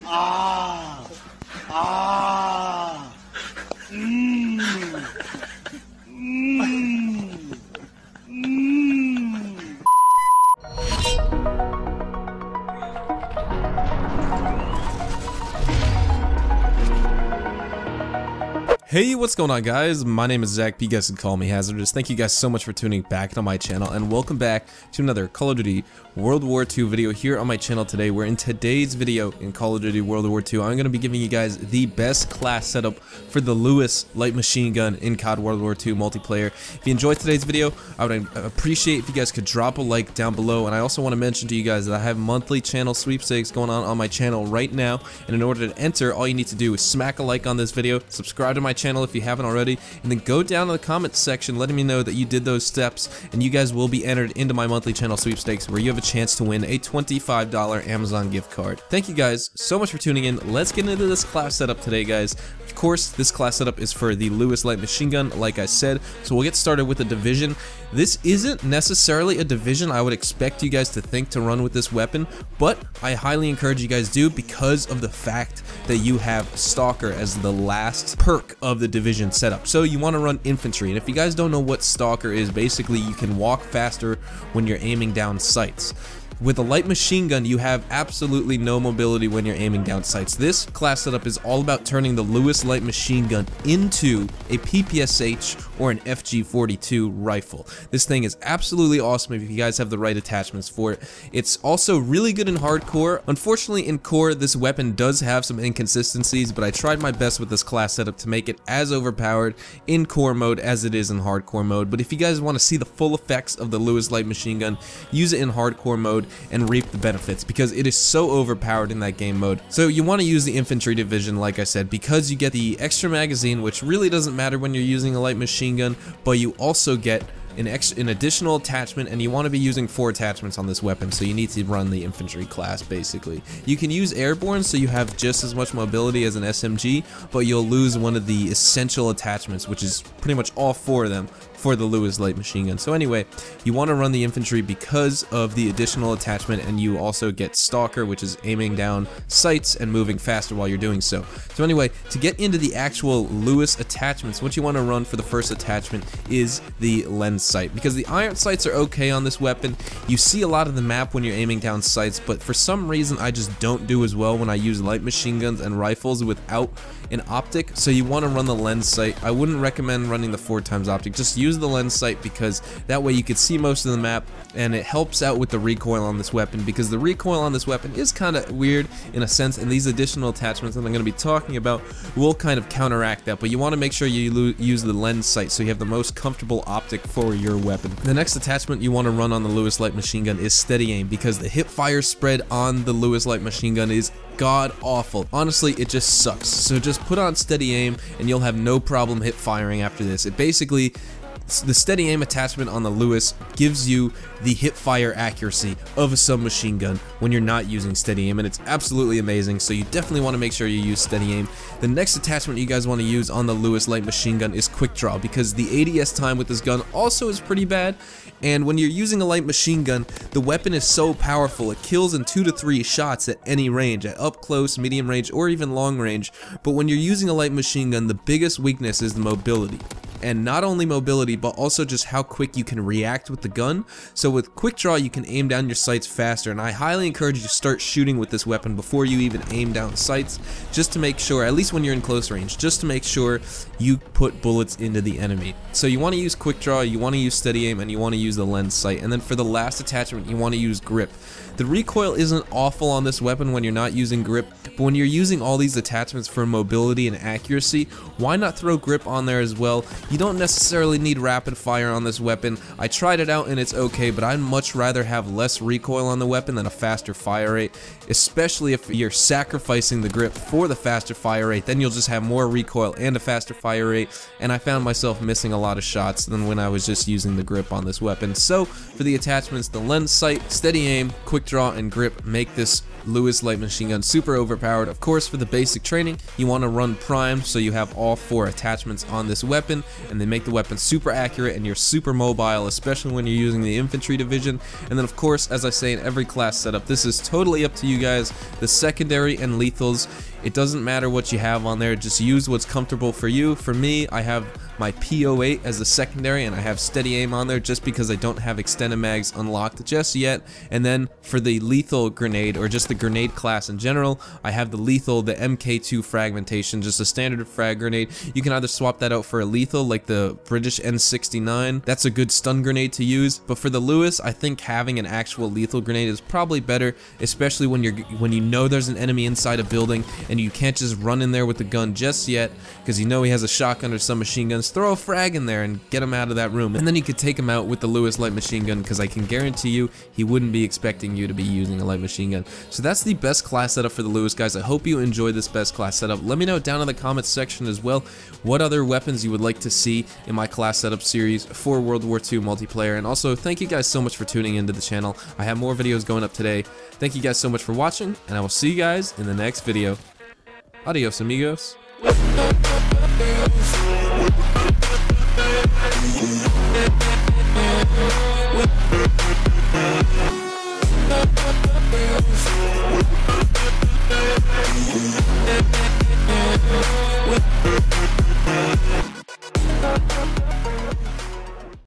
Ah! Ah! Mmm! Mmm! Mmm! Hey, what's going on, guys? My name is Zach, but you guys can call me Hazardous. Thank you guys so much for tuning back on my channel, and welcome back to another Call of Duty World War II video here on my channel today, where in today's video in Call of Duty World War II, I'm going to be giving you guys the best class setup for the Lewis light machine gun in COD World War II multiplayer. If you enjoyed today's video, I would appreciate if you guys could drop a like down below, and I also want to mention to you guys that I have monthly channel sweepstakes going on my channel right now, and in order to enter, all you need to do is smack a like on this video, subscribe to my channel if you haven't already, and then go down to the comments section letting me know that you did those steps, and you guys will be entered into my monthly channel sweepstakes, where you have a chance to win a $25 Amazon gift card. Thank you guys so much for tuning in. Let's get into this class setup today, guys. Of course, this class setup is for the Lewis light machine gun, like I said, so we'll get started with the division. This isn't necessarily a division I would expect you guys to think to run with this weapon, but I highly encourage you guys do, because of the fact that you have Stalker as the last perk of the division setup. So you want to run infantry, and if you guys don't know what Stalker is, basically you can walk faster when you're aiming down sights. With a light machine gun, you have absolutely no mobility when you're aiming down sights. This class setup is all about turning the Lewis light machine gun into a PPSH or an FG42 rifle. This thing is absolutely awesome if you guys have the right attachments for it. It's also really good in hardcore. Unfortunately, in core, this weapon does have some inconsistencies, but I tried my best with this class setup to make it as overpowered in core mode as it is in hardcore mode. But if you guys want to see the full effects of the Lewis light machine gun, use it in hardcore mode and reap the benefits, because it is so overpowered in that game mode. So you want to use the infantry division, like I said, because you get the extra magazine, which really doesn't matter when you're using a light machine gun, but you also get an additional attachment, and you want to be using 4 attachments on this weapon, so you need to run the infantry class. Basically, you can use airborne, so you have just as much mobility as an SMG, but you'll lose one of the essential attachments, which is pretty much all 4 of them for the Lewis light machine gun. So anyway, you want to run the infantry because of the additional attachment, and you also get Stalker, which is aiming down sights and moving faster while you're doing so. So anyway, to get into the actual Lewis attachments, what you want to run for the first attachment is the lens sight, because the iron sights are okay on this weapon. You see a lot of the map when you're aiming down sights, but for some reason I just don't do as well when I use light machine guns and rifles without an optic. So you want to run the lens sight. I wouldn't recommend running the 4x optic. Just use the lens sight, because that way you can see most of the map, and it helps out with the recoil on this weapon, because the recoil on this weapon is kind of weird in a sense, and these additional attachments that I'm going to be talking about will kind of counteract that. But you want to make sure you use the lens sight so you have the most comfortable optic for your weapon. The next attachment you want to run on the Lewis light machine gun is steady aim, because the hip fire spread on the Lewis light machine gun is god awful. Honestly, it just sucks. So just put on steady aim and you'll have no problem hip firing after this. It basically, the steady aim attachment on the Lewis gives you the hip fire accuracy of a submachine gun when you're not using steady aim, and it's absolutely amazing. So you definitely want to make sure you use steady aim. The next attachment you guys want to use on the Lewis light machine gun is quick draw, because the ADS time with this gun also is pretty bad. And when you're using a light machine gun, the weapon is so powerful, it kills in 2 to 3 shots at any range, at up close, medium range, or even long range. But when you're using a light machine gun, the biggest weakness is the mobility. And not only mobility, but also just how quick you can react with the gun. So with quick draw, you can aim down your sights faster, and I highly encourage you to start shooting with this weapon before you even aim down sights, just to make sure, at least when you're in close range, just to make sure you put bullets into the enemy. So you want to use quick draw, you want to use steady aim, and you want to use the lens sight. And then for the last attachment, you want to use grip. The recoil isn't awful on this weapon when you're not using grip, but when you're using all these attachments for mobility and accuracy, why not throw grip on there as well? You don't necessarily need rapid fire on this weapon. I tried it out and it's okay, but I'd much rather have less recoil on the weapon than a faster fire rate, especially if you're sacrificing the grip for the faster fire rate. Then you'll just have more recoil and a faster fire rate, and I found myself missing a lot of shots than when I was just using the grip on this weapon. So for the attachments, the lens sight, steady aim, quick draw, and grip make this Lewis light machine gun super overpowered. Of course, for the basic training, you want to run primed, so you have all 4 attachments on this weapon, and they make the weapon super accurate and you're super mobile, especially when you're using the infantry division. And then of course, as I say in every class setup, this is totally up to you guys. The secondary and lethals, it doesn't matter what you have on there, just use what's comfortable for you. For me, I have my P08 as the secondary and I have steady aim on there just because I don't have extended mags unlocked just yet. And then for the lethal grenade, or just the grenade class in general, I have the lethal, the MK2 fragmentation, just a standard frag grenade. You can either swap that out for a lethal like the British N69, that's a good stun grenade to use. But for the Lewis, I think having an actual lethal grenade is probably better, especially when you know there's an enemy inside a building and you can't just run in there with the gun just yet because you know he has a shotgun or some machine guns. Throw a frag in there and get him out of that room, and then you could take him out with the Lewis light machine gun, because I can guarantee you he wouldn't be expecting you to be using a light machine gun. So that's the best class setup for the Lewis, guys. I hope you enjoyed this best class setup. Let me know down in the comments section as well what other weapons you would like to see in my class setup series for World War II multiplayer. And also, thank you guys so much for tuning into the channel. I have more videos going up today. Thank you guys so much for watching, and I will see you guys in the next video. Adios, amigos.